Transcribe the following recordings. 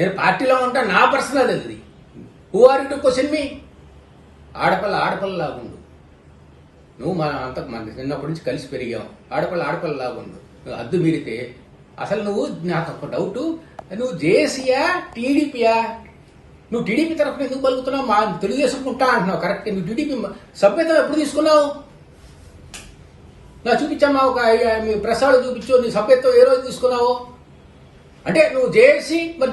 నేను పార్టీలో ఉంటా, నా పర్సనల్ అది. Who are you to question me? ఆడపిల్ల లాగుండు. నువ్వు మన చిన్నప్పటి నుంచి కలిసి పెరిగాం. ఆడపిల్ల లాగుండు. నువ్వు హద్దు మీరితే అసలు నువ్వు, నాకు ఒక డౌట్, నువ్వు జేసీయా టీడీపీయా? నువ్వు టీడీపీ తరఫున ఎందుకు పలుకుతున్నావు? మా తెలుగుదేశం ఉంటా అంటున్నావు, కరెక్ట్. నువ్వు టీడీపీ సభ్యత ఎప్పుడు తీసుకున్నావు? నా చూపించమ్మా, ఒక మీ ప్రసాద్ చూపించు, నీ సభ్యత్వం ఏ రోజు తీసుకున్నావు? అంటే నువ్వు జేఏసీ, మరి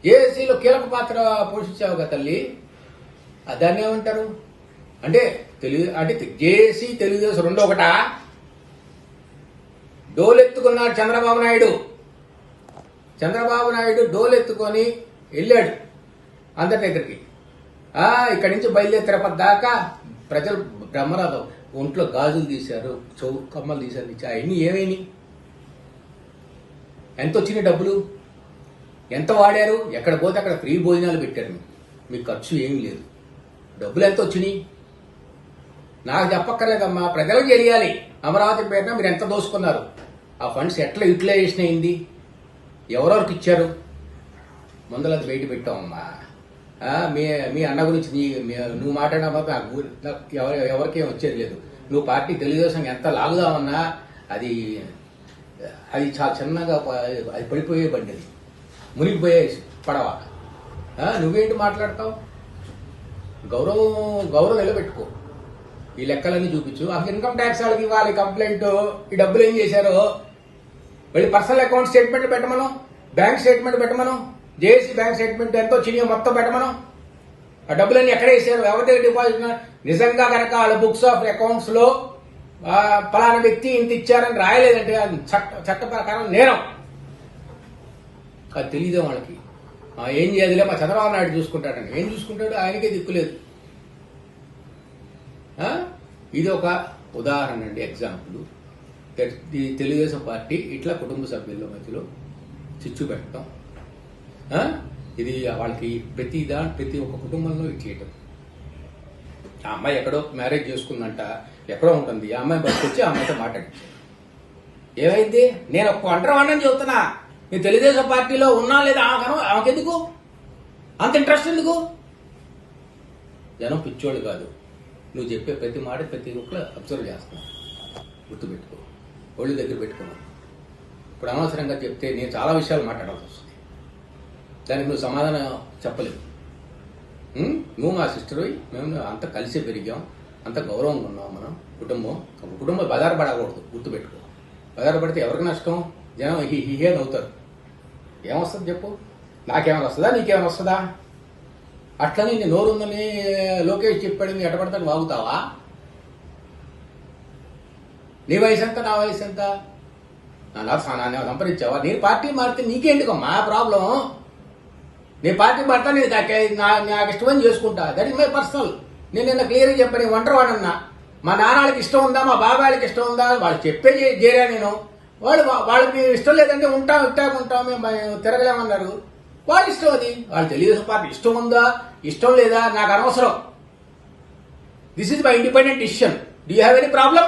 జేఏసీలో కీలక పాత్ర పోషించావు కదా తల్లి. దాన్ని ఏమంటారు? అంటే జేఏసీ తెలుగుదేశం రెండో ఒకటా? డోలెత్తుకున్నాడు చంద్రబాబు నాయుడు డోలెత్తుకొని వెళ్ళాడు అందరి దగ్గరికి. ఇక్కడి నుంచి బయలుదేరి తిరుపతి దాకా ప్రజలు బ్రహ్మరథం, ఒంట్లో గాజులు తీశారు, చెవు కమ్మలు తీశారు. అవన్నీ ఏమైనాయి? ఎంత వచ్చినాయి డబ్బులు? ఎంత వాడారు? ఎక్కడ పోతే అక్కడ ఫ్రీ భోజనాలు పెట్టారు. మీకు ఖర్చు ఏమీ లేదు. డబ్బులు ఎంత వచ్చినాయి? నాకు చెప్పక్కర్లేదమ్మా, ప్రజలకు తెలియాలి. అమరావతి పేరున మీరు ఎంత దోసుకున్నారు, ఆ ఫండ్స్ ఎట్లా యూటిలైజేషన్ అయింది, ఎవరెవరికి ఇచ్చారు, ముందర అది బయట పెట్టామమ్మా. మీ అన్న గురించి నువ్వు మాట్లాడినా నాకు ఎవరికేం వచ్చేది లేదు. నువ్వు పార్టీ తెలుగుదేశం ఎంత లాగుదామన్నా అది చాలా చిన్నగా అది పడిపోయే బండి, అది మునిగిపోయే పడవ. నువ్వేంటి మాట్లాడతావు? గౌరవం నిలబెట్టుకో. ఈ లెక్కలన్నీ చూపించు. అసలు ఇన్కమ్ ట్యాక్స్ వాళ్ళకి ఇవ్వాలి కంప్లైంట్. ఈ డబ్బులు ఏం చేశారో వెళ్ళి పర్సనల్ అకౌంట్ స్టేట్మెంట్ పెట్టమను, బ్యాంక్ స్టేట్మెంట్ పెట్టమను, జేఏసీ బ్యాంక్ స్టేట్మెంట్ ఎంతో చినియో మొత్తం పెట్టమను. ఆ డబ్బులన్నీ ఎక్కడ వేసారు, ఎవరి డిపాజిట్? నిజంగా కనుక వాళ్ళ బుక్స్ ఆఫ్ అకౌంట్స్ లో పలానా వ్యక్తి ఇంత ఇచ్చారని రాయలేదంటే అది చట్ట ప్రకారం నేరం. అది తెలియదే వాళ్ళకి. ఏం చేయదులే, మా చంద్రబాబు నాయుడు చూసుకుంటాడని. ఏం చూసుకుంటాడు? ఆయనకే దిక్కులేదు. ఇది ఒక ఉదాహరణ అండి, ఎగ్జాంపుల్. తెలుగుదేశం పార్టీ ఇట్లా కుటుంబ సభ్యుల మధ్యలో చిచ్చు పెట్టడం, ఇది వాళ్ళకి ప్రతి ఒక్క కుటుంబంలో ఇచ్చేయటం. ఆ అమ్మాయి ఎక్కడో మ్యారేజ్ చేసుకుందంట, ఎక్కడో ఉంటుంది. ఆ అమ్మాయి బస్సు వచ్చి ఆ అమ్మాయితో మాట్లాడించారు. ఏమైంది? నేను ఒక ఒంటరివాడిని చెబుతున్నా. నేను తెలుగుదేశం పార్టీలో ఉన్నా లేదా ఆమెకెందుకు అంత ఇంట్రెస్ట్? ఎందుకు? జనం పిచ్చోళ్ళు కాదు. నువ్వు చెప్పే ప్రతి మాట ప్రతి ఒక్కరు అబ్జర్వ్ చేస్తున్నావు. గుర్తుపెట్టుకో, ఒళ్ళు దగ్గర పెట్టుకున్నావు. ఇప్పుడు అనవసరంగా చెప్తే నేను చాలా విషయాలు మాట్లాడాల్సి వస్తుంది. దానికి నువ్వు సమాధానం చెప్పలేవు. నువ్వు మా సిస్టర్, మేము అంత కలిసే పెరిగాం, అంత గౌరవంగా ఉన్నాం. మనం కుటుంబం బదారపడకూడదు. గుర్తుపెట్టుకో. బదారపడితే ఎవరికి నష్టం? జనం హిహే నవ్వుతారు. ఏమొస్తుంది చెప్పు? నాకేమైనా వస్తుందా, నీకేమైనా వస్తుందా? అట్లని నీ నోరు ఉందని లోకేష్ చెప్పాడు నీ ఎటపడతాడు వాగుతావా? నీ వయసు ఎంత, నా వయసు ఎంత? నన్ను సంప్రదించావా? నేను పార్టీ మారితే నీకేందుకమ్మా ప్రాబ్లం? నీ పార్టీ మారితే నాకు ఇష్టమని చేసుకుంటా. That is my personal. నేను నిన్న క్లియర్గా చెప్పాను, నేను ఒంటరివాడన్నా. మా నాన్నకి ఇష్టం ఉందా, మా బాబాయికి ఇష్టం ఉందా, వాళ్ళు చెప్పే చేరా. నేను వాళ్ళకి ఇష్టం లేదంటే ఉంటాం మేము తిరగలేమన్నారు. వాళ్ళ ఇష్టం అది. వాళ్ళు తెలుగుదేశం పార్టీ ఇష్టం ఉందా ఇష్టం లేదా నాకు అనవసరం. This is my independent decision. Do you have any problem?